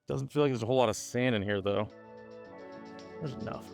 Doesn't feel like there's a whole lot of sand in here though. There's enough.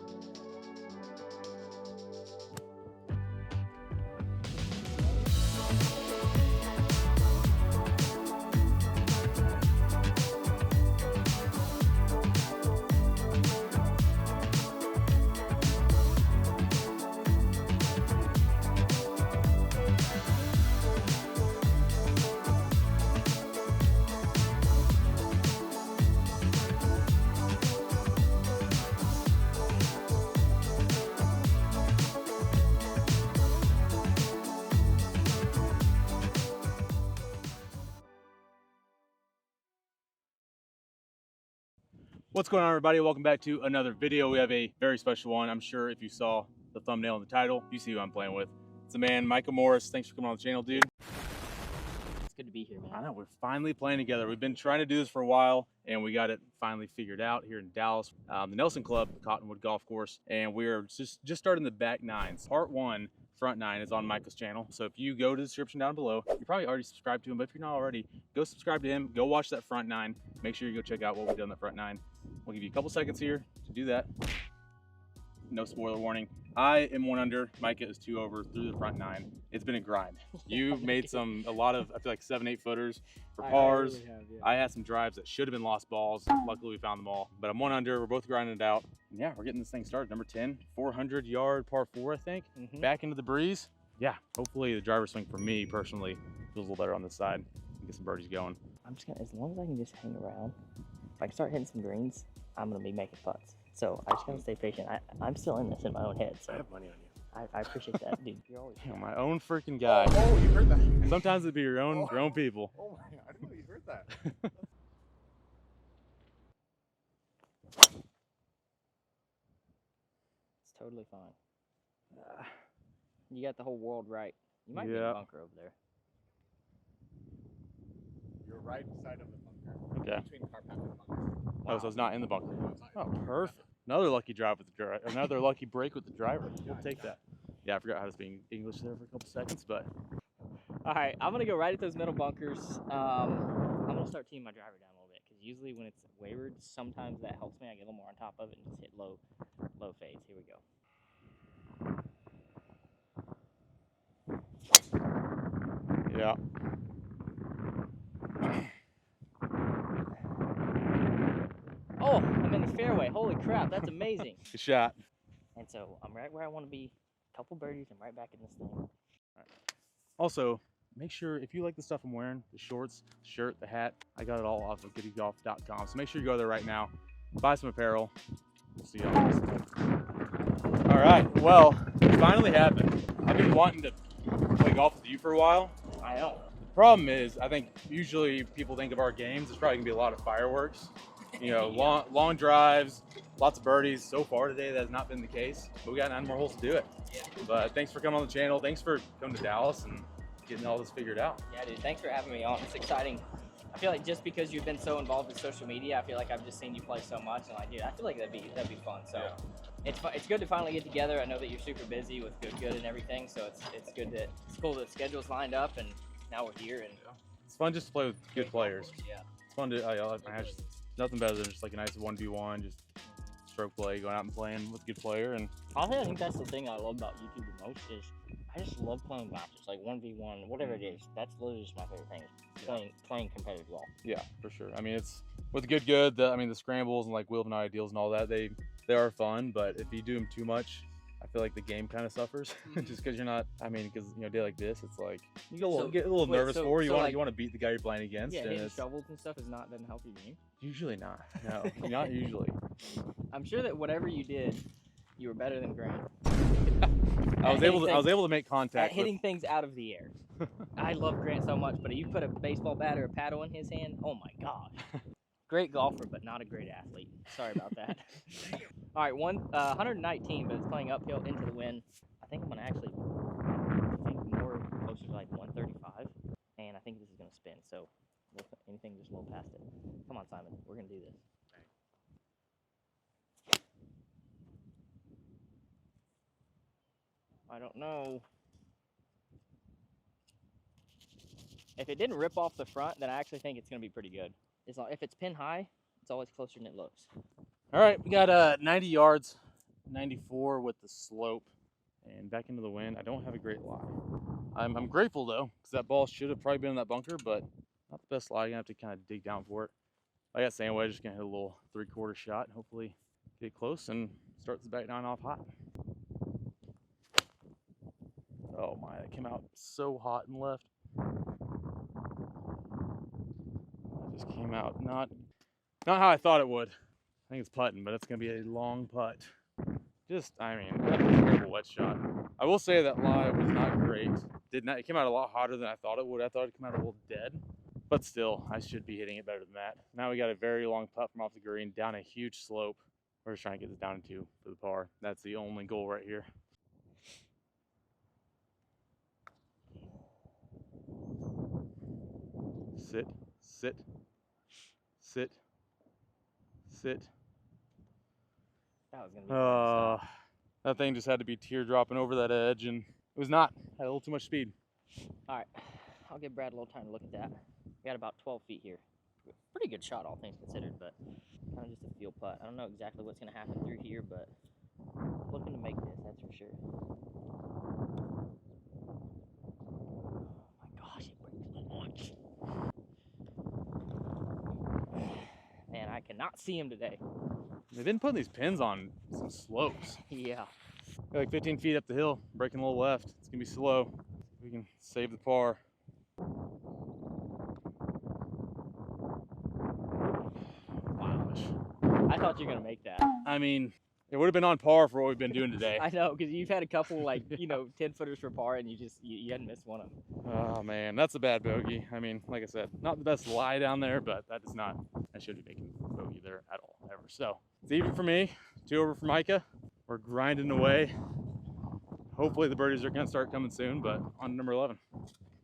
What's going on, everybody? Welcome back to another video. We have a very special one. I'm sure if you saw the thumbnail and the title, you see who I'm playing with. It's the man, Micah Morris. Thanks for coming on the channel, dude. It's good to be here, man. I know, we're finally playing together. We've been trying to do this for a while, and we got it finally figured out here in Dallas. The Nelson Club, the Cottonwood Golf Course, and we're just starting the back nines. Part one, front nine, is on Micah's channel. So if you go to the description down below, you're probably already subscribed to him, but if you're not already, go subscribe to him. Go watch that front nine. Make sure you go check out what we did on the front nine. We'll give you a couple seconds here to do that. No spoiler warning. I am 1 under. Micah is 2 over through the front nine. It's been a grind. You've made a lot of, I feel like 7-8 footers for pars. I really have, yeah. I had some drives that should have been lost balls. Luckily we found them all. But I'm 1 under. We're both grinding it out. And yeah, we're getting this thing started. Number 10, 400-yard par 4, I think. Back into the breeze. Yeah, hopefully the driver swing for me personally feels a little better on this side and get some birdies going. I'm just gonna, as long as I can just hang around, if I can start hitting some greens, I'm gonna be making putts. So I just gotta stay patient. I'm still in this in my own head. So I have money on you. I appreciate that, dude. You're always my own freaking guy. Oh, you heard that? Sometimes it'd be your own people. Oh my God, I didn't know you heard that. It's totally fine. You got the whole world right. You might be in a bunker over there. You're right side of the bunker. Okay. Between car path and the bunker. Oh, so it's not in the bunker. Oh, perfect. Another lucky drive with the driver. Another lucky break with the driver. We'll take that. Yeah, I forgot how to speak English there for a couple seconds, but. All right, I'm gonna go right at those middle bunkers. I'm gonna start teeing my driver down a little bit because usually when it's wayward, sometimes that helps me. I get a little more on top of it and just hit low fades. Here we go. Yeah. Oh, I'm in the fairway. Holy crap, that's amazing. Good shot. And so I'm right where I want to be. A couple birdies and right back in this thing. All right. Also, make sure if you like the stuff I'm wearing, the shorts, the shirt, the hat, I got it all off of goodygolf.com. So make sure you go there right now, buy some apparel. We'll see y'all next time. All right, well, it finally happened. I've been wanting to play golf with you for a while. I know. The problem is, I think usually people think of our games, it's probably gonna be a lot of fireworks. You know, long drives, lots of birdies. So far today, that has not been the case, but we got 9 more holes to do it. Yeah. But thanks for coming on the channel. Thanks for coming to Dallas and getting all this figured out. Yeah, dude, thanks for having me on. It's exciting. I feel like just because you've been so involved with social media, I feel like I've just seen you play so much, and dude, I feel like that'd be fun. So yeah. It's good to finally get together. I know that you're super busy with good and everything, so it's cool that the schedule's lined up, and now we're here. And it's fun just to play with good players. Yeah. It's fun to. I just nothing better than just like a nice 1v1, just stroke play, going out and playing with a good player. And honestly, I think that's the thing I love about YouTube the most is I just love playing golf. It's like 1v1, whatever it is. That's literally just my favorite thing. Playing competitive golf. Yeah, for sure. I mean, it's with the the scrambles and like wheel and ideals and all that. They are fun, but if you do them too much, I feel like the game kind of suffers just because you're not. I mean, because a day like this, it's like you get a little nervous for you want to beat the guy you're playing against. Yeah, and hitting shovels and stuff doesn't help your game. Usually not. No, not usually. I'm sure that whatever you did, you were better than Grant. I was able to make contact. At hitting things out of the air. I love Grant so much, but if you put a baseball bat or a paddle in his hand, oh my gosh. Great golfer, but not a great athlete. Sorry about that. All right, 119, but it's playing uphill into the wind. I think I'm gonna actually more closer to like 135, and I think this is gonna spin. So anything just a little past it. Come on, Simon, we're gonna do this. I don't know. If it didn't rip off the front, then I actually think it's going to be pretty good. If it's pin high, It's always closer than it looks. All right, we got 90 yards, 94 with the slope, and back into the wind. I don't have a great lie. I'm grateful though, because that ball should have probably been in that bunker, but not the best lie. You're gonna have to kind of dig down for it. I got sand wedge, just gonna hit a little 3/4 shot and hopefully get close and start this back 9 off hot. Oh my, that came out so hot and left. That just came out not how I thought it would. I think it's putting, but it's gonna be a long putt. Just, I mean, that was a terrible wet shot. I will say that lie was not great. It came out a lot hotter than I thought it would. I thought it'd come out a little dead, but still, I should be hitting it better than that. Now we got a very long putt from off the green down a huge slope. We're just trying to get this down to 2 for the par. That's the only goal right here. Sit, sit, sit, sit. That was gonna be hard to stop. That thing just had to be teardropping over that edge, and it was not. Had a little too much speed. All right, I'll give Brad a little time to look at that. We got about 12 feet here. Pretty good shot, all things considered, but kind of just a feel putt. I don't know exactly what's gonna happen through here, but looking to make this, that's for sure. Oh my gosh, it breaks so much. Man, I cannot see him today. They've been putting these pins on some slopes. Yeah. Like 15 feet up the hill, breaking a little left. It's gonna be slow. We can save the par. Gosh. I thought you were gonna make that. I mean, it would have been on par for what we've been doing today. I know, because you've had a couple, like, 10-footers for par, and you hadn't missed one of them. Oh man, that's a bad bogey. I mean, like I said, not the best lie down there, but that is not, I shouldn't be making bogey there at all, ever. So, it's even for me, 2 over for Micah. We're grinding away. Hopefully the birdies are gonna start coming soon, but on number 11.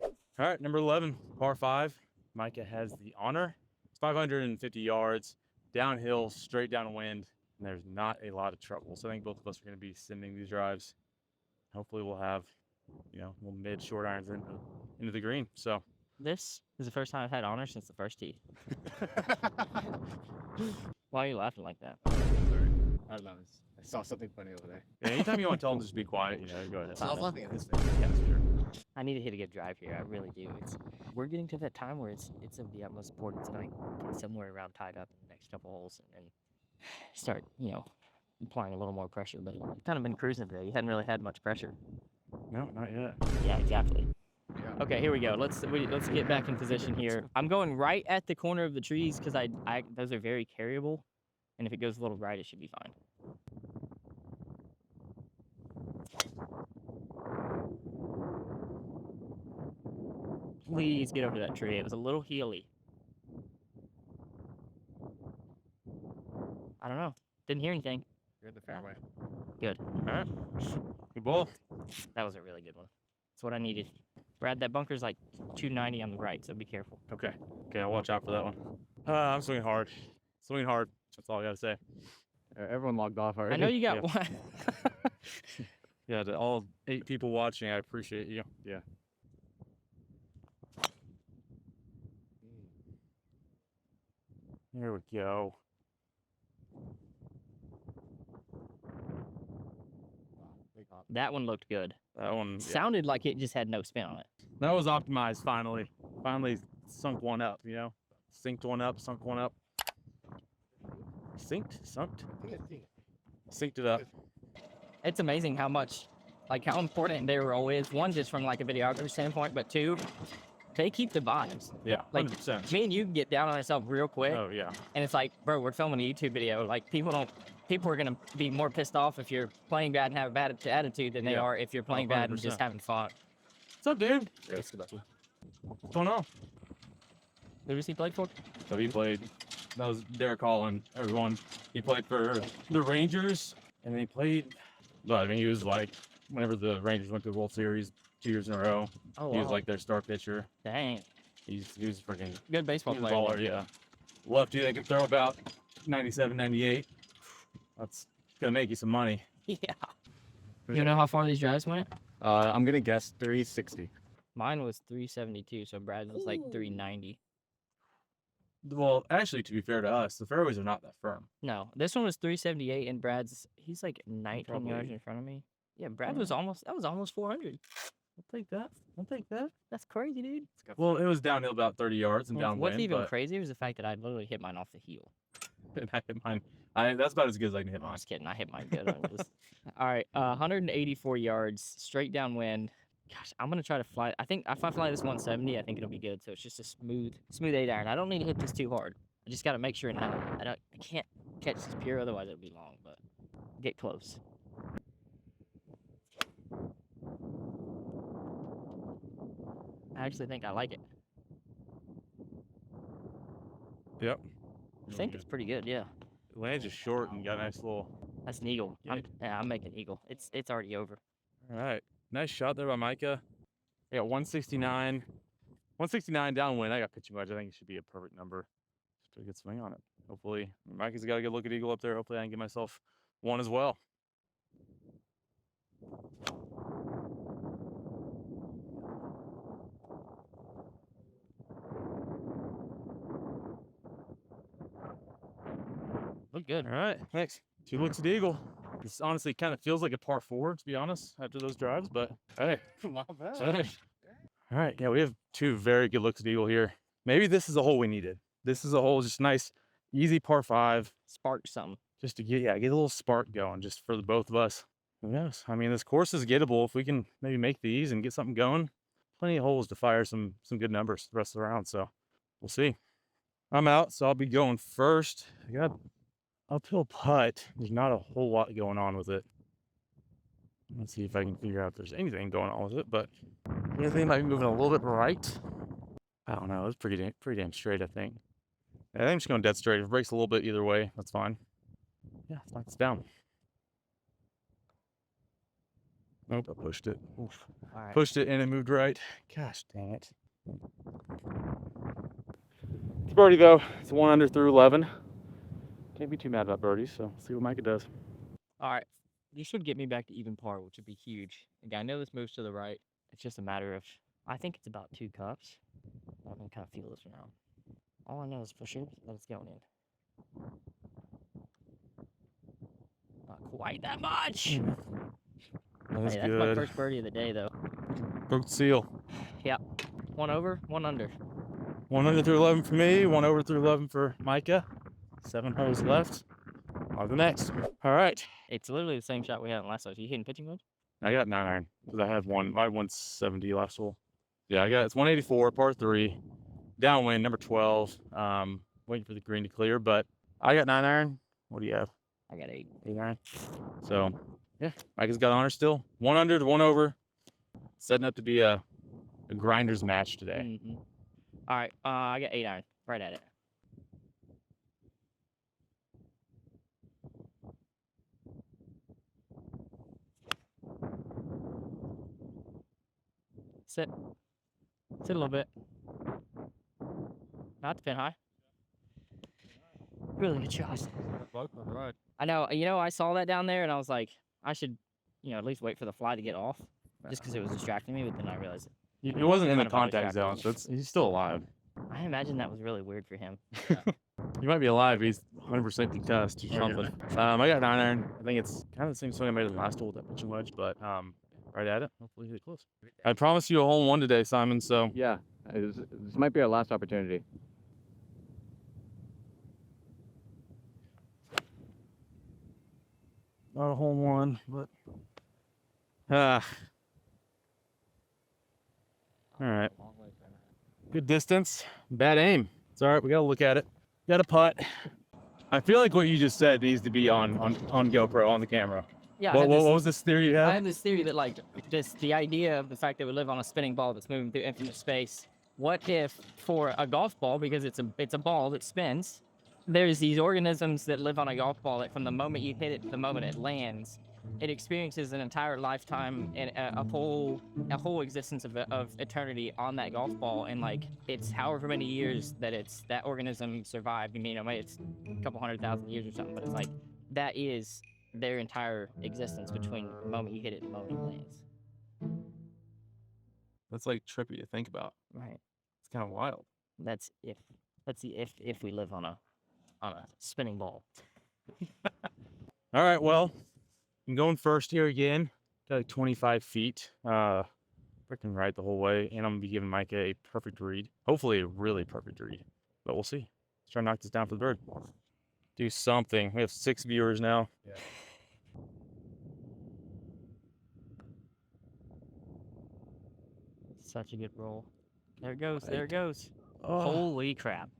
All right, number 11, par 5. Micah has the honor. It's 550 yards, downhill, straight downwind, and there's not a lot of trouble. So I think both of us are gonna be sending these drives. Hopefully we'll have, little mid short irons into the green. So This is the first time I've had honor since the first tee. Why are you laughing like that? Sorry. I don't know. I saw something funny over there. yeah, anytime you want to tell them to just be quiet, go ahead. I was laughing at this Yeah, thing. sure. I need to hit a good drive here. I really do. We're getting to that time where it's of the utmost importance that I get somewhere around tied up in the next couple holes and start, applying a little more pressure. But you've kind of been cruising today. You hadn't really had much pressure. No, not yet. Yeah, exactly. Yeah. Okay, here we go. Let's get back in position here. I'm going right at the corner of the trees because those are very carryable, and if it goes a little right, it should be fine. Please get over that tree. It was a little heely. I don't know. Didn't hear anything. You're in the fairway. Good. All right. Good ball. That was a really good one. That's what I needed. Brad, that bunker's like 290 on the right, so be careful. Okay, I'll watch out for that one. I'm swinging hard. Swinging hard. That's all I got to say. Everyone logged off already. I know you got Yeah. one. Yeah, to all 8 people watching, I appreciate you. Yeah. Here we go. That one looked good. That one, yeah. Sounded like it just had no spin on it. That was optimized finally. Finally sunk one up, Synced one up, sunk one up. Sunked? Synced it up. It's amazing how important their role is. One, just from like a videographer standpoint, but two, they keep the vibes. Yeah, Like, 100%. Me and you can get down on ourselves real quick, Oh, yeah. and it's like, bro, we're filming a YouTube video. Like, people are gonna be more pissed off if you're playing bad and have a bad attitude than they Yeah. are if you're playing bad and just 100%. having fun. What's up, dude? Yeah, let's go back. What's going on? Who was he played for? So he played, that was Derek Holland, everyone. He played for the Rangers, and then he played, but I mean, he was like, whenever the Rangers went to the World Series 2 years in a row, Oh, he was wow. like their star pitcher. Dang. He was freaking Good baseball he was player. a baller, yeah. Lefty that can throw about 97, 98. That's gonna make you some money. Yeah. You know how far these drives went? I'm gonna guess 360. Mine was 372, so Brad was like 390. Well, actually, to be fair to us, the fairways are not that firm. No, this one was 378, and he's like 19 yards Probably- in front of me. Yeah, Brad was almost 400. I'll take that. I'll take that. That's crazy, dude. Well, it was downhill about 30 yards and Well, downwind. what's even but crazier is the fact that I literally hit mine off the heel. I hit mine. That's about as good as I can hit I'm mine. just kidding. I hit mine good. All right, 184 yards straight downwind. Gosh, I'm gonna try to fly. I think if I fly this 170, I think it'll be good. So it's just a smooth 8-iron. I don't need to hit this too hard. I just gotta make sure I can't catch this pure, otherwise it'll be long. But get close. I actually think I like it. Yep. I think it's pretty good. Yeah, The land's just short and got a nice little. that's an eagle. I'm making eagle. It's already over. All right. Nice shot there by Micah. I got 169. 169 downwind. I got pitching wedge. I think it should be a perfect number. Just put a good swing on it. Hopefully, Micah's got a good look at eagle up there. Hopefully, I can get myself one as well. Look good. All right. Thanks. 2 looks at eagle. This honestly kind of feels like a par 4, to be honest, after those drives. But hey, Not bad. hey. All right. Yeah, we have 2 very good looks at eagle here. Maybe this is a hole we needed. This is a hole, just nice, easy par 5. Spark something. Just to get a little spark going, just for the both of us. Who knows? I mean, this course is gettable if we can maybe make these and get something going. Plenty of holes to fire some good numbers the rest of the round. So we'll see. I'm out, so I'll be going first. I got uphill putt. There's not a whole lot going on with it. Let's see if I can figure out if there's anything going on with it, but anything might be moving a little bit right. I don't know. It's pretty damn straight, I think. I think I'm just going dead straight. If it breaks a little bit either way, that's fine. Yeah, it's down. Nope, I pushed it. Oof. All right. Pushed it and it moved right. Gosh dang it. It's birdie though. It's 1 under through 11. Can't be too mad about birdies, so let's see what Micah does. All right. This would get me back to even par, which would be huge. Again, I know this moves to the right. It's just a matter of, I think it's about 2 cups. I'm gonna kind of feel this now. All I know is for sure that it's going in. Not quite that much. That's Hey, that's good. my first birdie of the day, though. Broke the seal. Yep. 1 over, 1 under. 1 under through 11 for me. 1 over through 11 for Micah. 7 holes left. On the next. All right. It's literally the same shot we had in last hole. You hitting pitching wedge? I got 9 iron because I had my 170 last hole. Yeah, it's 184, par 3, downwind, number 12. Waiting for the green to clear, but I got 9 iron. What do you have? I got 8. 8 iron. So yeah, Micah's got honor still. 1 under to 1 over. Setting up to be a grinders match today. Mm-hmm. All right. I got 8 iron. Right at it. Sit. Sit a little bit. Not to pin high. Really good shot. Right. I know. I saw that down there, and I was like, I should, at least wait for the fly to get off, just because it was distracting me. But then I realized He wasn't in the Kind of always contact zone, distracted. so he's still alive. I imagine that was really weird for him. He might be alive. He's 100% concussed or Yeah. something. I got 9 iron. I think it's kind of the same swing I made in the last hole with that pitching wedge, but right at it. Hopefully hit it close. I promised you a hole in one today, Simon. So Yeah, this might be our last opportunity. not a hole in one, but all right. Good distance, bad aim. It's all right. We gotta look at it. Got a putt. I feel like what you just said needs to be on GoPro on the camera. Yeah. What was this theory you I have? have this theory that the idea of the fact that we live on a spinning ball that's moving through infinite space. What if for a golf ball, because it's a ball that spins, there's these organisms that live on a golf ball that from the moment you hit it to the moment it lands, it experiences an entire lifetime and a whole existence of eternity on that golf ball, and it's however many years that organism survived. It's a couple 100,000 years or something, but it's that is their entire existence between the moment you hit it and the moment it lands. That's like trippy to think about. Right. It's kind of wild. That's if Let's see if we live on a spinning ball. All right, well, I'm going first here again. Got like 25 feet. Freaking right the whole way. And I'm going to be giving Micah a perfect read. Hopefully a really perfect read. But we'll see. Let's try to knock this down for the bird. Do something. We have 6 viewers now. Yeah. Such a good roll. There it goes. There it goes. Oh, Holy crap.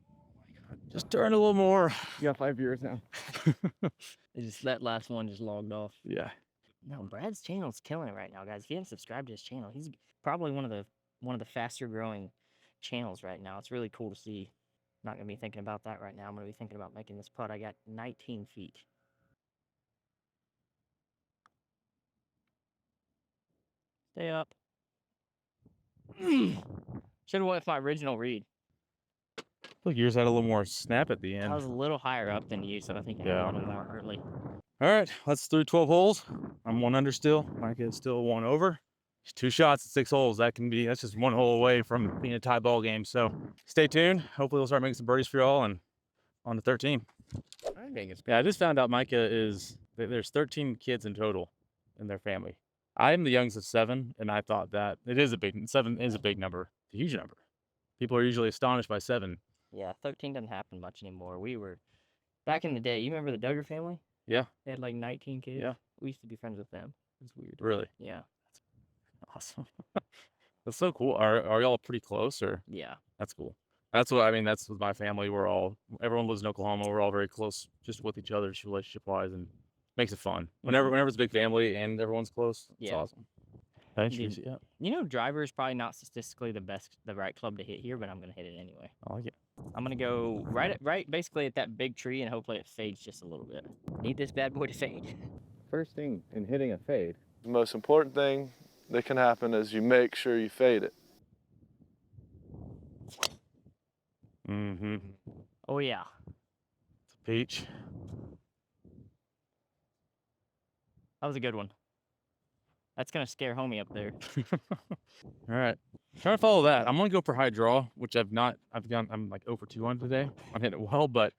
just turn a little more. You got 5 viewers now. That last one just logged off. Yeah. No, Brad's channel's killing it right now, guys. If you haven't subscribed to his channel, he's probably one of the faster growing channels right now. It's really cool to see. I'm not gonna be thinking about that right now. I'm gonna be thinking about making this putt. I got 19 feet. Stay up. Should have went with my original read. Look, yours had a little more snap at the end. I was a little higher up than you, so I think I had a little more early. All right, let's through 12 holes. I'm 1 under still. Micah is still 1 over. 2 shots at 6 holes. That's just 1 hole away from being a tie ball game. So stay tuned. Hopefully we'll start making some birdies for y'all and on to 13. Yeah, I just found out there's 13 kids in total in their family. I'm the youngest of 7, and I thought that 7 is a big number, a huge number. People are usually astonished by 7. Yeah, 13 doesn't happen much anymore. We were back in the day. You remember the Duggar family? Yeah. They had like 19 kids. Yeah. We used to be friends with them. It's weird. Really? Yeah. Awesome. That's so cool. Are y'all pretty close or? Yeah. That's cool. That's with my family. Everyone lives in Oklahoma. We're all very close just with each other, relationship wise, and makes it fun. Whenever it's a big family and everyone's close, it's awesome. You know, driver is probably not statistically the right club to hit here, but I'm gonna hit it anyway. I like it. I'm gonna go right basically at that big tree, and hopefully it fades just a little bit. Need this bad boy to fade. First thing in hitting a fade. The most important thing that can happen is you make sure you fade it. Mm-hmm. Oh yeah. It's a peach. That was a good one. That's gonna scare homie up there. All right. Trying to follow that. I'm gonna go for high draw, which I'm like over 2 on today. I'm hitting it well, but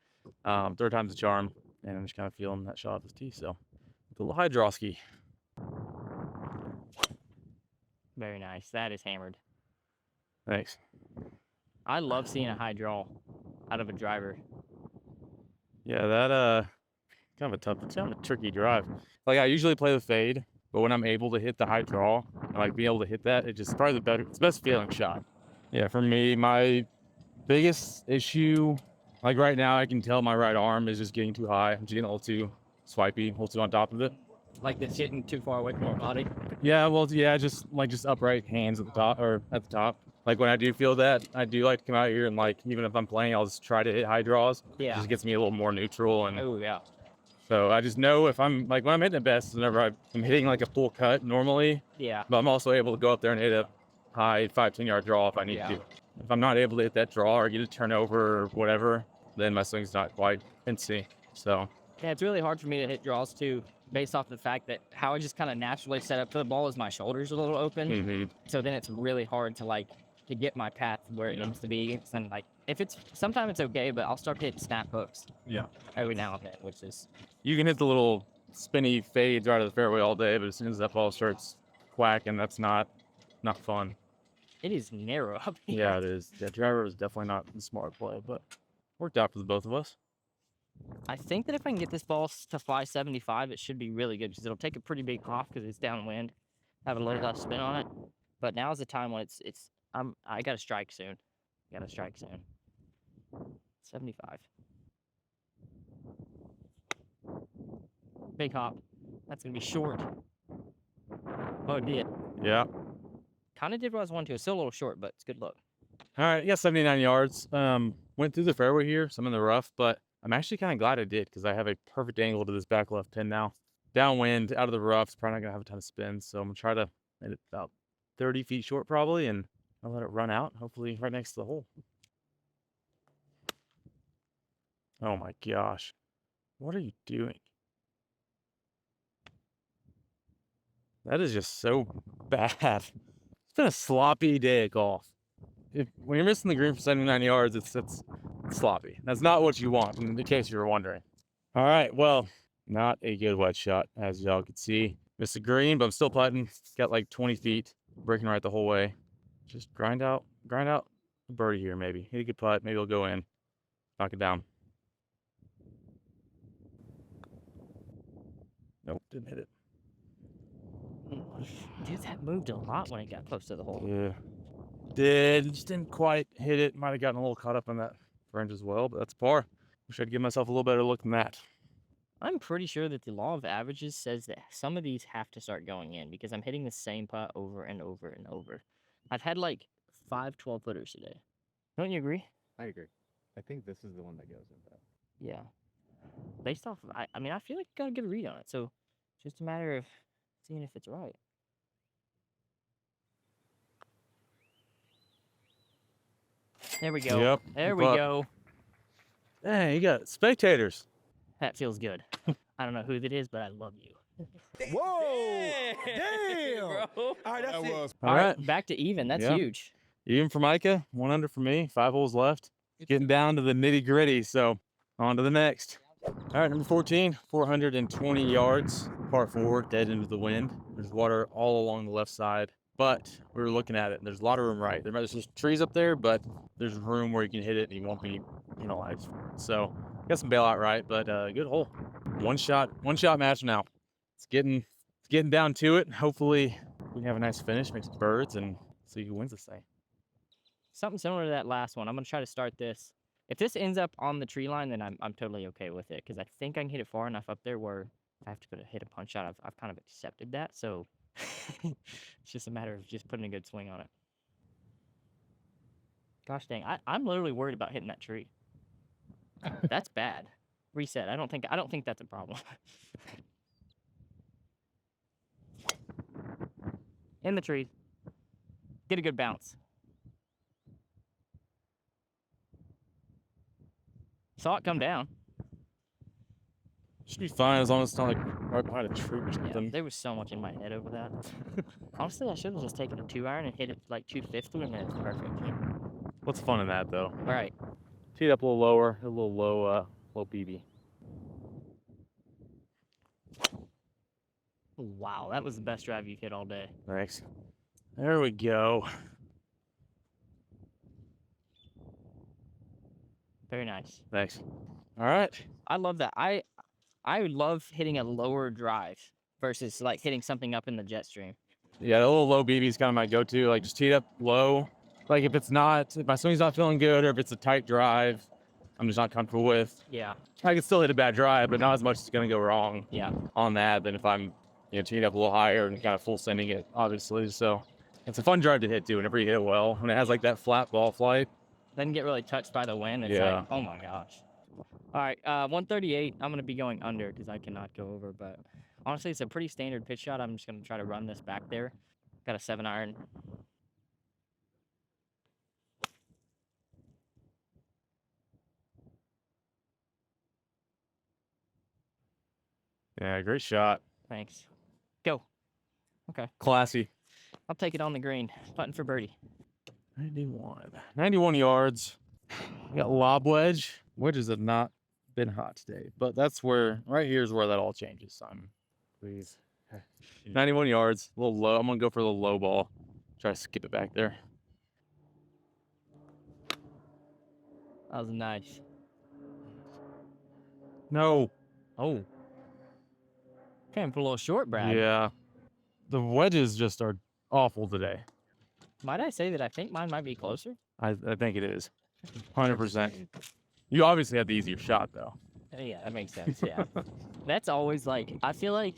third time's a charm, and I'm just kind of feeling that shot off this tee. So a little high draw ski. Very nice. That is hammered. Thanks. I love seeing a high draw out of a driver. Yeah, that kind of a tricky drive. Like I usually play the fade, but when I'm able to hit the high draw and like be able to hit that, it's probably it's the best feeling shot. Yeah, for me, my biggest issue, like right now, I can tell my right arm is just getting too high. I'm just getting a little too swipey, a little too on top of it. Like it's hitting too far away from our body. Yeah, well, yeah, just upright hands at the top or at the top. Like when I do feel that, I do like to come out here and like even if I'm playing, I'll just try to hit high draws. Yeah. It just gets me a little more neutral and. Oh yeah. So I just know if I'm like when I'm hitting it best, whenever I'm hitting like a full cut normally. Yeah. But I'm also able to go up there and hit a high 5-10 yard draw if I need to. If I'm not able to hit that draw or get a turnover or whatever, then my swing's not quite in sync. So. Yeah, it's really hard for me to hit draws too, based off the fact that how I just kind of naturally set up for the ball is my shoulders a little open. Mm-hmm. So then it's really hard to get my path where it needs to be. And like sometimes it's okay, but I'll start hitting snap hooks. Yeah. Every now and then, which is. You can hit the little spinny fades right of the fairway all day, but as soon as that ball starts whacking, that's not fun. It is narrow up here. Yeah, it is. Yeah, driver was definitely not the smart play, but worked out for the both of us. I think that if I can get this ball to fly 75, it should be really good because it'll take a pretty big off because it's downwind, have a little less spin on it. But now's the time when I got to strike soon. 75. Big hop. That's gonna be short. Oh, it did. Yeah. Kind of did what I was wanting to. It's still a little short, but it's good luck. All right, yeah, 79 yards. Went through the fairway here, some in the rough, but I'm actually kind of glad I did because I have a perfect angle to this back left pin now. Downwind, out of the rough, it's probably not gonna have a ton of spin, so I'm gonna try to hit it about 30 feet short probably, and I'll let it run out, hopefully right next to the hole. Oh my gosh. What are you doing? That is just so bad. It's been a sloppy day at golf. When you're missing the green for 79 yards, it's sloppy. That's not what you want, in case you were wondering. All right, well, not a good wedge shot, as y'all can see. Missed the green, but I'm still putting. Got like 20 feet, breaking right the whole way. Just grind out a birdie here, maybe. Hit a good putt, maybe it'll go in. Knock it down. Nope, didn't hit it. Dude, that moved a lot when it got close to the hole. Yeah, just didn't quite hit it. Might have gotten a little caught up in that fringe as well, but that's par. Wish I'd give myself a little better look than that. I'm pretty sure that the law of averages says that some of these have to start going in because I'm hitting the same putt over and over and over. I've had like 5 12-footers today. Don't you agree? I agree. I think this is the one that goes in that. Yeah. Based off of, I mean, I feel like you got a good read on it. So it's just a matter of seeing if it's right. There we go. Yep. There we Putt. go. Hey, you got spectators. That feels good. I don't know who that is, but I love you. Whoa! Damn! Bro. All right, that's it. All right. Back to even. That's Yeah. huge. Even for Micah, 1 under for me, 5 holes left. Getting down to the nitty gritty, so on to the next. All right, number 14, 420 yards, par 4, dead into the wind. There's water all along the left side, but we were looking at it, and there's a lot of room right. There's just trees up there, but there's room where you can hit it and you won't be penalized for it. So got some bailout right, but good hole. One shot match now. It's getting down to it. Hopefully we can have a nice finish, make some birds, and see who wins this thing. Something similar to that last one. I'm going to try to start this. If this ends up on the tree line, then I'm totally okay with it because I think I can hit it far enough up there where if I have to hit a punch shot, I've kind of accepted that. So it's just a matter of just putting a good swing on it. Gosh dang, I'm literally worried about hitting that tree. That's bad. Reset. I don't think that's a problem. In the tree. Get a good bounce. Saw it come down. Should be fine as long as it's not like right behind a tree or Yeah, something. there was so much in my head over that. Honestly, I should have just taken a 2-iron and hit it like 250 and it's perfect. What's fun in that though? All right. Teed up a little lower, a little low BB. Wow, that was the best drive you've hit all day. Thanks. There we go. Very nice. Thanks. All right. I love that. I love hitting a lower drive versus like hitting something up in the jet stream. Yeah, the little low BB is kind of my go-to. Like just tee it up low. Like if my swing's not feeling good or if it's a tight drive, I'm just not comfortable with. Yeah. I can still hit a bad drive, but not as much is going to go wrong Yeah. on that than if I'm teeing up a little higher and kind of full sending it, obviously. So it's a fun drive to hit too whenever you hit it well. When it has like that flat ball flight. Doesn't get really touched by the wind. It's Yeah. like, oh my gosh. All right, 138. I'm going to be going under because I cannot go over. But honestly, it's a pretty standard pitch shot. I'm just going to try to run this back there. Got a 7-iron. Yeah, great shot. Thanks. Go. Okay. Classy. I'll take it on the green. Putting for birdie. 91 yards. We got lob wedge. Wedges have not been hot today, but that's where, right here is where that all changes, Simon. Please. 91 yards, a little low. I'm going to go for a little low ball. Try to skip it back there. That was nice. No. Oh. Came for a little short, Brad. Yeah. The wedges just are awful today. Might I say that I think mine might be closer? I think it is. 100%. You obviously had the easier shot, though. Yeah, that makes sense. Yeah. That's always like, I feel like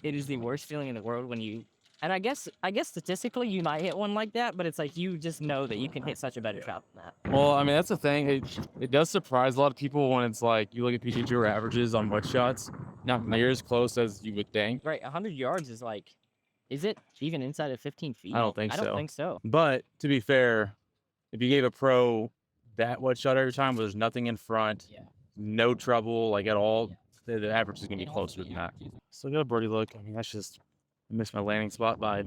it is the worst feeling in the world when you, and I guess statistically you might hit one like that, but it's like you just know that you can hit such a better shot than that. Well, I mean, that's the thing. It does surprise a lot of people when it's like you look at PGA Tour averages on wedge shots, not near as close as you would think. Right, 100 yards is like, is it even inside of 15 feet? I don't think I so. don't think so. But to be fair, if you gave a pro that wedge shot every time where there's nothing in front, Yeah. no trouble, like at all, the average is going to be closer than that. Still got a birdie look. I mean, that's just, I missed my landing spot by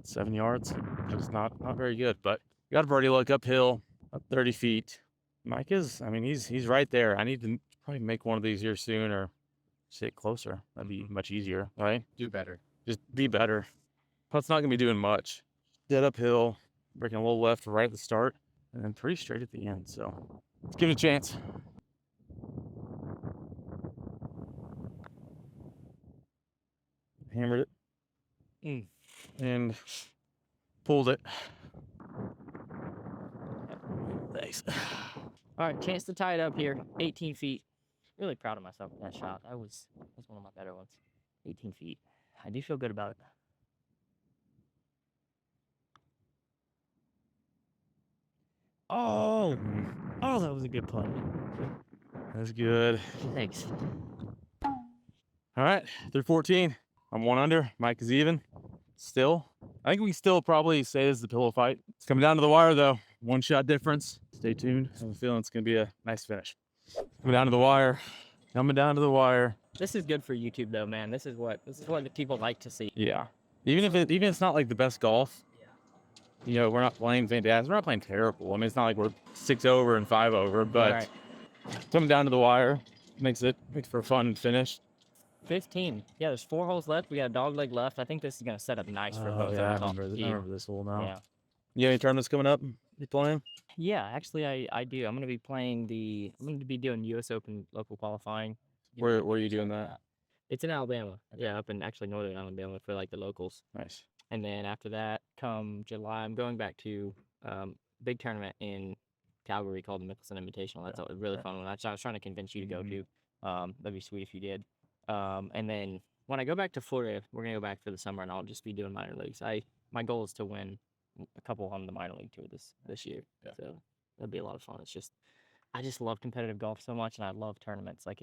7 yards. It's not very good, but got a birdie look uphill, up 30 feet. Micah's, I mean, he's right there. I need to probably make one of these here soon or sit closer. That'd be much easier, right? Do better. Just be better. Putt's not gonna be doing much. Dead uphill, breaking a little left right at the start, and then pretty straight at the end. So let's give it a chance. Hammered it. And pulled it. Thanks. All right, chance to tie it up here. 18 feet. Really proud of myself with that shot. That was one of my better ones. 18 feet. I do feel good about it. Oh, oh, that was a good putt. That's good. Thanks. All right, through 14. I'm 1 under. Mike is even. Still. I think we can still probably say this is the pillow fight. It's coming down to the wire, though. 1 shot difference. Stay tuned. I have a feeling it's going to be a nice finish. Coming down to the wire. Coming down to the wire. This is good for YouTube, though, man. This is what the people like to see. Yeah. Even if it's not like the best golf. You know, we're not playing fantastic. We're not playing terrible. I mean, it's not like we're 6 over and 5 over, but Right. coming down to the wire makes for a fun finish. 15. Yeah, there's 4 holes left. We got a dog leg left. I think this is going to set up nice for both I of us. remember this hole now. Yeah. You have any tournaments coming up? You playing? Yeah, actually, I do. I'm going to be playing I'm going to be doing U.S. Open local qualifying. Where are you doing that? It's in Alabama. Yeah, up in actually northern Alabama for like the locals. Nice. And then after that, come July, I'm going back to big tournament in Calgary called the Mickelson Invitational. That's a really fun one. I was trying to convince you to go to. That'd be sweet if you did. And then when I go back to Florida, we're gonna go back for the summer, and I'll just be doing minor leagues. My goal is to win a couple on the minor league tour this year. Yeah. So that'd be a lot of fun. I just love competitive golf so much, and I love tournaments. Like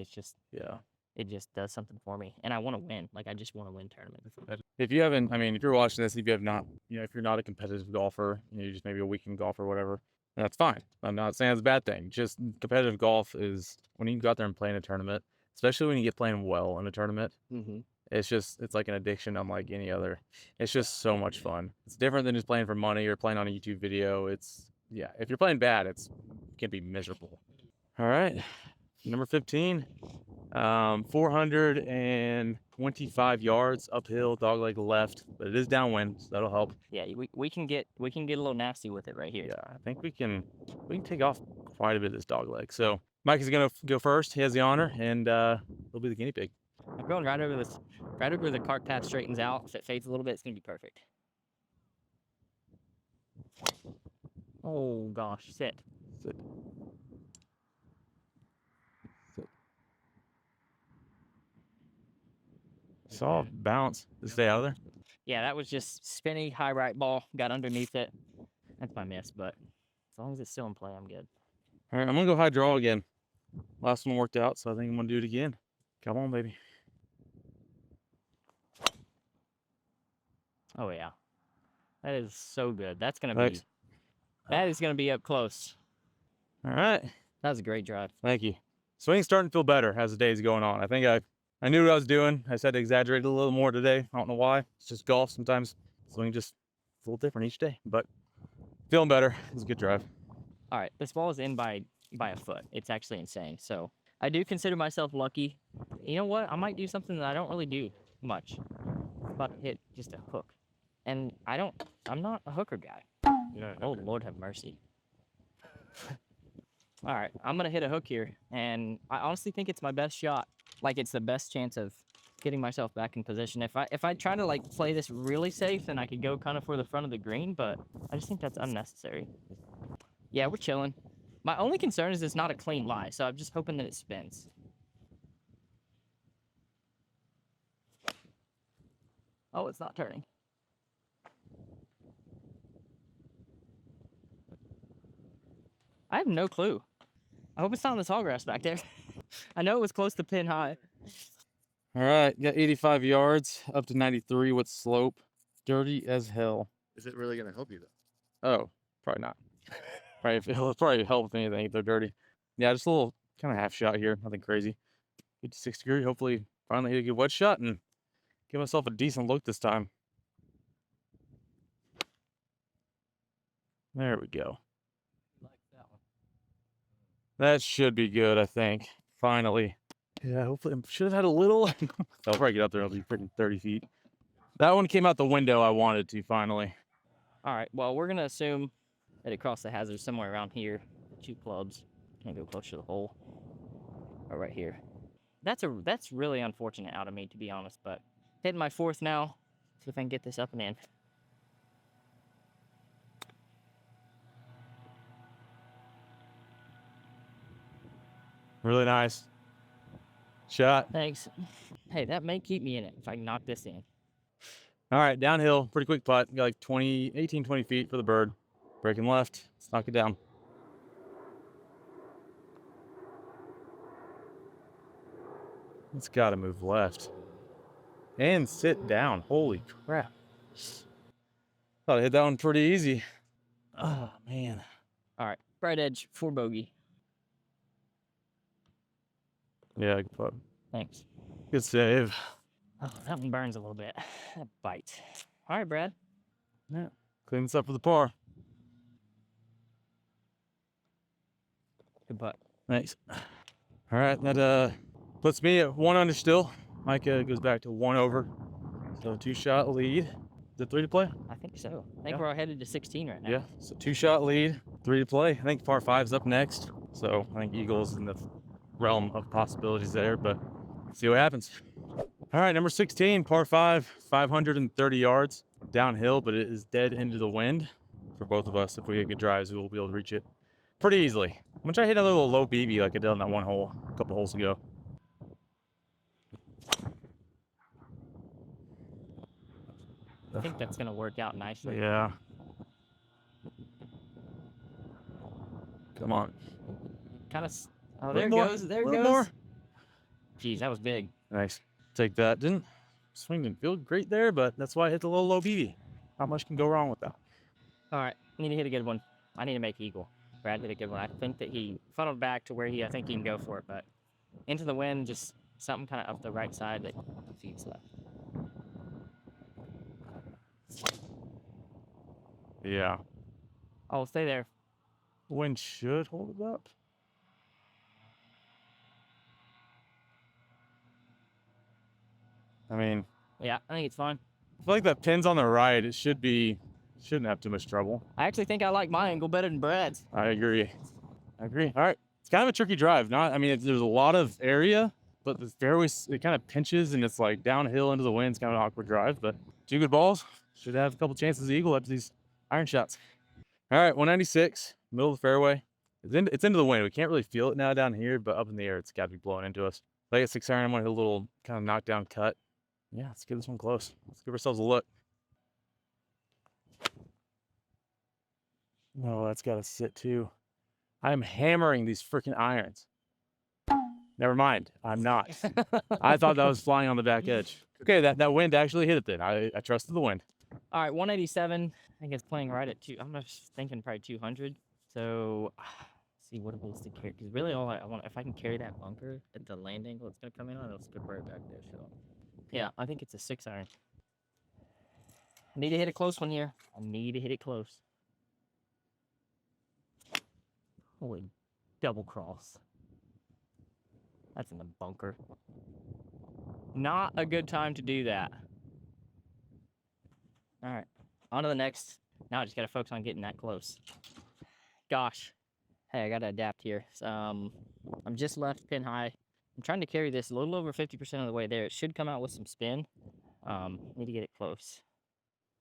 Yeah. it just does something for me, and I want to win. Like I just want to win tournaments. If you haven't, I mean, if you're watching this, if you have not, if you're not a competitive golfer, you're just maybe a weekend golfer or whatever, that's fine. I'm not saying it's a bad thing. Just competitive golf is when you go out there and play in a tournament, especially when you get playing well in a tournament. Mm-hmm. It's like an addiction unlike any other. It's just so much fun. It's different than just playing for money or playing on a YouTube video. If you're playing bad, it can be miserable. All right, number 15, 425 yards uphill, dogleg left, but it is downwind, so that'll help. Yeah, we can get a little nasty with it right here. Yeah, I think we can take off quite a bit of this dogleg. So Mike is gonna go first. He has the honor, and he'll be the guinea pig. I'm going right over where the cart path straightens out. If it fades a little bit, it's gonna be perfect. Oh gosh, sit. Sit. Saw bounce. Just stay out of there. Yeah, that was just spinny, high right ball. Got underneath it. That's my miss, but as long as it's still in play, I'm good. All right, I'm gonna go high draw again. Last one worked out, so I think I'm gonna do it again. Come on, baby. Oh yeah, that is so good. That is gonna be up close. All right. That was a great drive. Thank you. Swing's starting to feel better as the day's going on. I think I knew what I was doing. I just had to exaggerate a little more today. I don't know why. It's just golf. Sometimes swing just a little different each day, but feeling better. It was a good drive. All right, this ball is in by a foot. It's actually insane. So I do consider myself lucky. You know what? I might do something that I don't really do much. I'm about to hit just a hook. And I'm not a hooker guy. Oh, Lord have mercy. All right, I'm going to hit a hook here. And I honestly think it's my best shot. Like, it's the best chance of getting myself back in position. If I try to, like, play this really safe, then I could go kind of for the front of the green. But I just think that's unnecessary. Yeah, we're chilling. My only concern is it's not a clean lie. So I'm just hoping that it spins. Oh, it's not turning. I have no clue. I hope it's not on the tall grass back there. I know it was close to pin high. All right, got 85 yards up to 93 with slope. Dirty as hell. Is it really gonna help you though? Oh, probably not. It'll probably help with anything if they're dirty. Yeah, just a little kind of half shot here. Nothing crazy. 56 degree. Hopefully, finally hit a good wedge shot and give myself a decent look this time. There we go. That should be good, I think. Finally. Yeah, hopefully. I should have had a little. I'll probably get up there. It'll be freaking 30 feet. That one came out the window I wanted to, finally. All right, well, we're going to assume that it crossed the hazard somewhere around here. 2 clubs. Can't go close to the hole. Or right here. That's really unfortunate out of me, to be honest, but hitting my 4th now. See if I can get this up and in. Really nice. Shot. Thanks. Hey, that may keep me in it if I can knock this in. All right, downhill. Pretty quick putt. Got like 18, 20 feet for the bird. Breaking left. Let's knock it down. It's got to move left. And sit down. Holy crap. Thought I hit that one pretty easy. Oh, man. All right, right edge for bogey. Yeah, good putt. Thanks. Good save. Oh, that one burns a little bit. That bites. All right, Brad. Yeah. Clean this up for the par. Good putt. Thanks. All right, that puts me at 1 under still. Micah goes back to 1 over. So 2-shot lead. Is it 3 to play? I think so. I think Yeah. we're all headed to 16 right now. Yeah, so 2-shot lead, 3 to play. I think par 5's up next. So I think Eagles in the realm of possibilities there, but see what happens. All right, number 16, par 5, 530 yards downhill, but it is dead into the wind for both of us. If we get good drives, we will be able to reach it pretty easily. I'm gonna try to hit a little low BB like I did on that one hole a couple holes ago. I think that's going to work out nicely. Yeah. Come on. Kind of. Oh, A there it little more, goes. There it a little goes. more. Jeez, that was big. Nice. Take that. Didn't swing didn't feel great there, but that's why I hit the little low BB. Not much can go wrong with that. All right, I need to hit a good one. I need to make eagle. Brad hit a good one. I think that he funneled back to where I think he can go for it, but into the wind, just something kind of up the right side that feeds left. Yeah. Oh, stay there. Wind should hold it up. I mean, Yeah, I think it's fine. I feel like that pin's on the right. It shouldn't have too much trouble. I actually think I like my angle better than Brad's. I agree. All right. It's kind of a tricky drive. There's a lot of area, but the fairway, it kind of pinches and it's like downhill into the wind. It's kind of an awkward drive, but 2 good balls. Should have a couple chances to eagle after these iron shots. All right, 196, middle of the fairway. It's into the wind. We can't really feel it now down here, but up in the air, it's got to be blowing into us. If I get 6 iron, I'm going to hit a little kind of knockdown cut. Yeah, let's get this one close. Let's give ourselves a look. No, that's got to sit too. I'm hammering these freaking irons. Never mind, I'm not. I thought that was flying on the back edge. Okay, that wind actually hit it then. I trusted the wind. All right, 187. I think it's playing right at 2. I'm just thinking probably 200. So, see what it is to carry. Because really, all I want, if I can carry that bunker at the land angle it's going to come in on, it'll skip right back there. So, yeah, I think it's a 6 iron. I need to hit a close one here. I need to hit it close. Holy double cross. That's in the bunker. Not a good time to do that. All right, on to the next. Now I just got to focus on getting that close. Gosh. Hey, I got to adapt here. I'm just left pin high. I'm trying to carry this a little over 50% of the way there. It should come out with some spin. Need to get it close.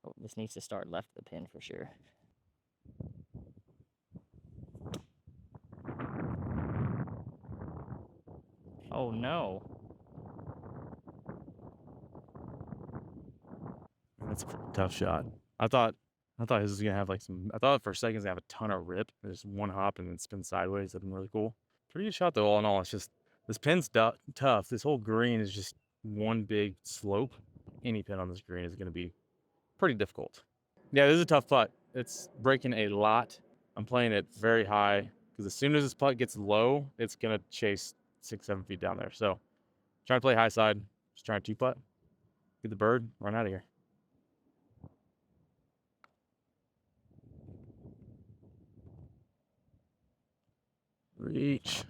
Oh, this needs to start left of the pin for sure. Oh no. That's a tough shot. I thought this was gonna have like some. I thought for a second it's gonna have a ton of rip. Just one hop and then spin sideways. That'd been really cool. Pretty good shot though. All in all, it's just this pin's tough. This whole green is just one big slope. Any pin on this green is gonna be pretty difficult. Yeah, this is a tough putt. It's breaking a lot. I'm playing it very high because as soon as this putt gets low, it's gonna chase 6-7 feet down there. So trying to play high side. Just trying to 2-putt. Get the bird. Run out of here. Reach.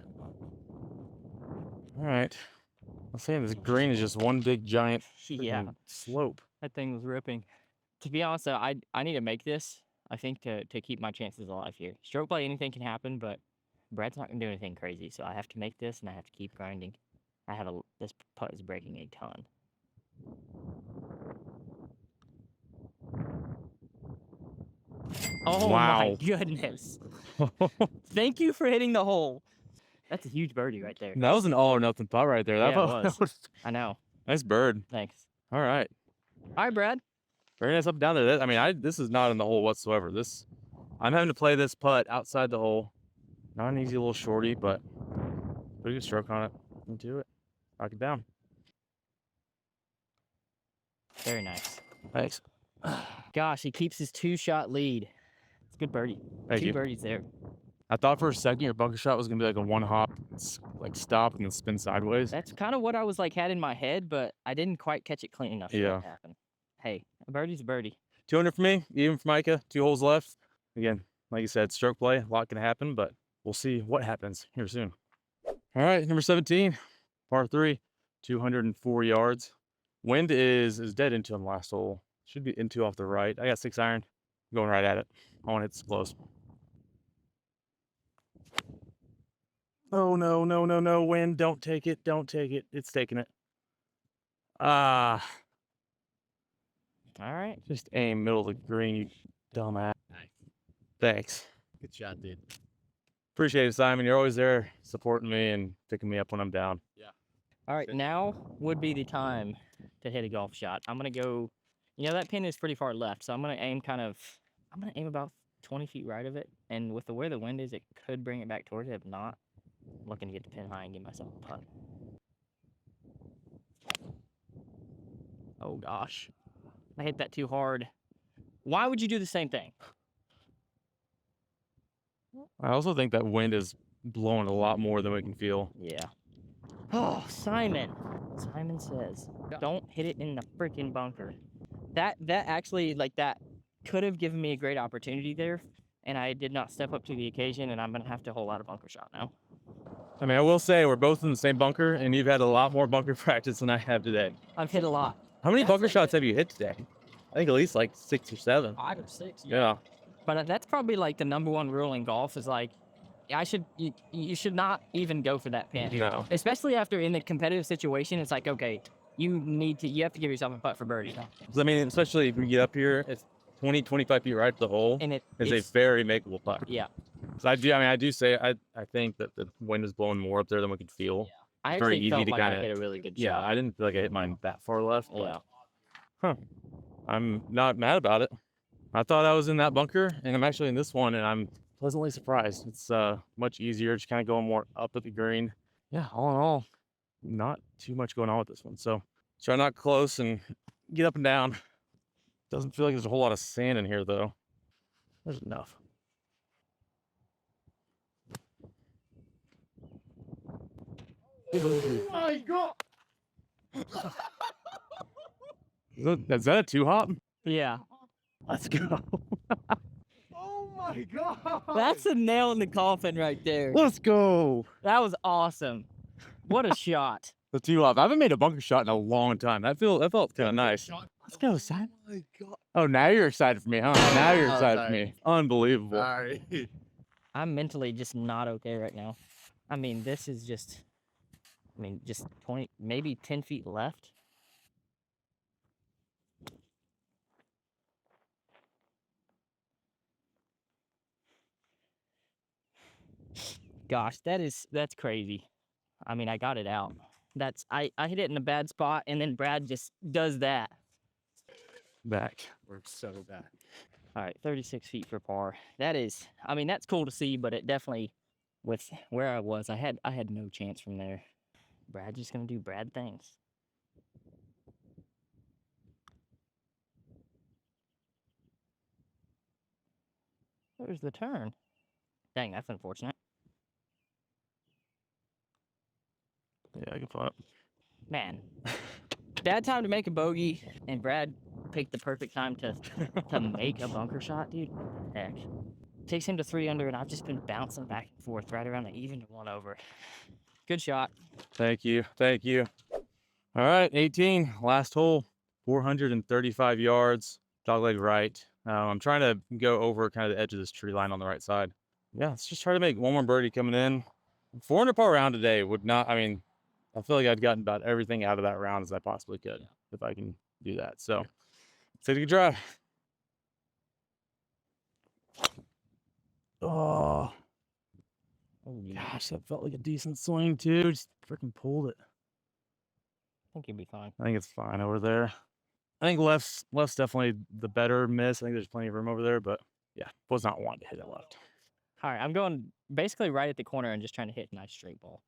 All right. I'm saying this green is just one big giant Yeah, slope. that thing was ripping. To be honest, though, I need to make this, I think, to keep my chances alive here. Stroke play, anything can happen, but Brad's not going to do anything crazy, so I have to make this, and I have to keep grinding. This putt is breaking a ton. Oh my Wow. goodness. Thank you for hitting the hole. That's a huge birdie right there. That was an all or nothing putt right there. Yeah, it That was. I know. Nice bird. Thanks. All right. All right, Brad. Very nice up and down there. I mean, this is not in the hole whatsoever. I'm having to play this putt outside the hole. Not an easy little shorty, but pretty good stroke on it. Into it. Knock it down. Very nice. Thanks. Gosh, he keeps his 2-shot lead. It's a good birdie. Thank Two you. birdies there. I thought for a second your bunker shot was gonna be like a one hop, like stop and then spin sideways. That's kind of what I was like had in my head, but I didn't quite catch it clean enough for that to happen. Hey, a birdie's a birdie. 200 for me, even for Micah. 2 holes left. Again, like you said, stroke play, a lot can happen, but we'll see what happens here soon. All right, number 17, par 3, 204 yards. Wind is dead into on the last hole. Should be into off the right. I got 6 iron, going right at it. I want to hit this close. Oh, no, no, no, no, wind, don't take it, don't take it. It's taking it. Ah. All right. Just aim middle of the green, you dumbass. Nice. Thanks. Good shot, dude. Appreciate it, Simon. You're always there supporting me and picking me up when I'm down. All right, now would be the time to hit a golf shot. I'm going to go, that pin is pretty far left, so I'm going to aim about 20 feet right of it. And with the way the wind is, it could bring it back towards it. If not, I'm looking to get the pin high and give myself a putt. Oh, gosh. I hit that too hard. Why would you do the same thing? I also think that wind is blowing a lot more than we can feel. Yeah. Oh, Simon. Simon says, don't hit it in the freaking bunker. That actually, that could have given me a great opportunity there, and I did not step up to the occasion, and I'm going to have to hold out a bunker shot now. I mean, I will say we're both in the same bunker, and you've had a lot more bunker practice than I have today. I've hit a lot. How many bunker shots have you hit today? I think at least like 6 or 7. 5 or 6. Yeah. But that's probably the number one rule in golf is you should not even go for that pin. No. Especially after in the competitive situation, it's like, okay, you have to give yourself a putt for birdie. I mean, especially if you get up here, it's 20, 25 feet right to the hole. And it's it's a very makeable putt. Yeah. So I do say I think that the wind is blowing more up there than we can feel. I Very actually easy felt to like I kinda- hit a really good Yeah, shot. I didn't feel like I hit mine that far left. But, Yeah. Huh. I'm not mad about it. I thought I was in that bunker, and I'm actually in this one, and I'm pleasantly surprised. It's much easier, just kind of going more up at the green. Yeah, all in all, not too much going on with this one. So try not close and get up and down. Doesn't feel like there's a whole lot of sand in here, though. There's enough. Oh my God. Is that a 2-hop? Yeah. Let's go. Oh my God. That's a nail in the coffin right there. Let's go. That was awesome. What a shot. The 2-hop. I haven't made a bunker shot in a long time. That felt kind of nice. Let's go, Simon. Oh my God. Oh, now you're excited for me, huh? Now you're Oh, excited for sorry. me. Unbelievable. Sorry. I'm mentally just not okay right now. I mean, this is just 20, maybe 10 feet left. Gosh, that's crazy. I mean, I got it out. I hit it in a bad spot, and then Brad just does that. Back. We're so bad. All right, 36 feet for par. That's cool to see, but it definitely, with where I was, I had no chance from there. Brad's just gonna do Brad things. There's the turn. Dang, that's unfortunate. Yeah, I can putt. Man, bad time to make a bogey, and Brad picked the perfect time to make a bunker shot, dude. Heck. Takes him to 3 under, and I've just been bouncing back and forth right around the even to 1 over. Good shot. Thank you. Thank you. All right, 18, last hole, 435 yards, dogleg right. I'm trying to go over kind of the edge of this tree line on the right side. Yeah, let's just try to make one more birdie coming in. 400 par round today would not, I mean, I feel like I'd gotten about everything out of that round as I possibly could if I can do that. So, take a good drive. Oh, gosh, that felt like a decent swing too. Just freaking pulled it. I think you'll be fine. I think it's fine over there. I think left's definitely the better miss. I think there's plenty of room over there, but yeah, was not wanting to hit it left. All right, I'm going basically right at the corner and just trying to hit a nice straight ball.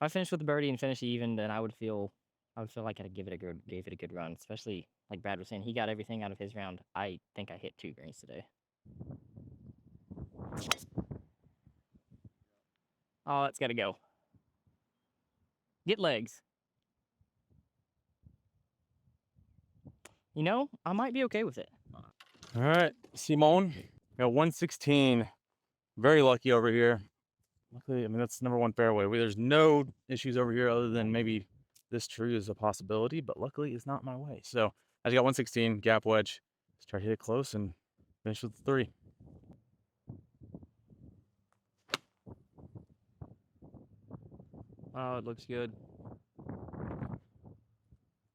If I finish with the birdie and finish even, then I would feel like I gave it a good run. Especially like Brad was saying, he got everything out of his round. I think I hit 2 greens today. Oh, that's got to go. Get legs. You know, I might be okay with it. All right, Simone, got 116. Very lucky over here. Luckily, I mean, that's number 1 fairway. There's no issues over here other than maybe this tree is a possibility, but luckily it's not my way. So I just got 116, gap wedge. Let's try to hit it close and finish with 3. Oh, it looks good.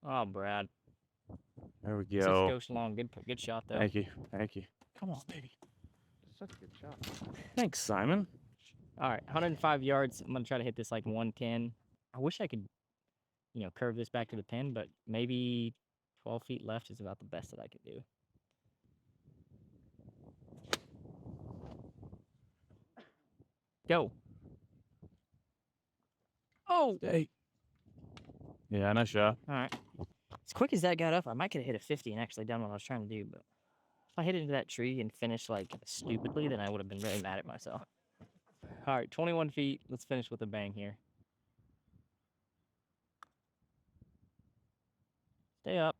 Oh, Brad. There we Just go. goes along. Good shot, though. Thank you. Thank you. Come on, baby. Such a good shot. Thanks, Simon. All right, 105 yards. I'm going to try to hit this like 110. I wish I could, you know, curve this back to the pin, but maybe 12 feet left is about the best that I could do. Go. Oh! Hey. Yeah, nice shot. All right. As quick as that got up, I might could have hit a 50 and actually done what I was trying to do, but if I hit into that tree and finished like stupidly, then I would have been really mad at myself. All right, 21 feet. Let's finish with a bang here. Stay up.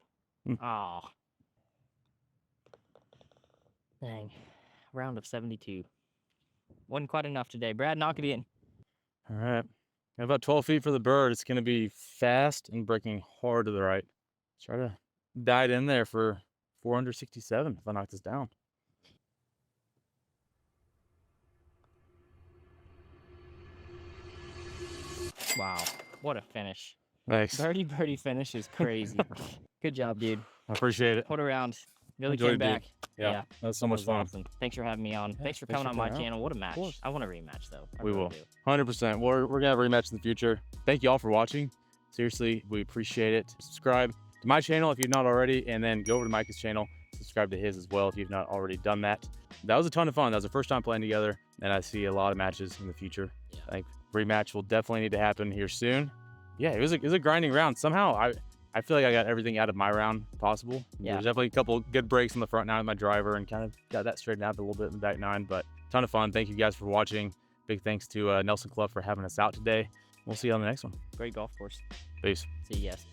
Oh. Dang. Round of 72. Wasn't quite enough today. Brad, knock it in. All right. Got about 12 feet for the bird. It's going to be fast and breaking hard to the right. Try to dive in there for 467 if I knock this down. Wow. What a finish. Thanks. Birdie finish is crazy. Good job, dude. I appreciate it. What a round. Really Enjoyed came it, dude. back. Yeah, that was so that much was fun. awesome. Thanks for having me on. Thanks for thanks coming for on my coming out. channel. What a match. course. I want a rematch, though. I We really will. do. 100%. We're going to have a rematch in the future. Thank you all for watching. Seriously, we appreciate it. Subscribe to my channel if you've not already, and then go over to Micah's channel. Subscribe to his as well if you've not already done that. That was a ton of fun. That was the first time playing together, and I see a lot of matches in the future. Yeah. I think rematch will definitely need to happen here soon. Yeah, it was a grinding round. Somehow, I feel like I got everything out of my round possible. Yeah. There's definitely a couple good breaks on the front nine with my driver and kind of got that straightened out a little bit in the back nine, but ton of fun. Thank you guys for watching. Big thanks to Nelson Club for having us out today. We'll see you on the next one. Great golf course. Peace. See you guys.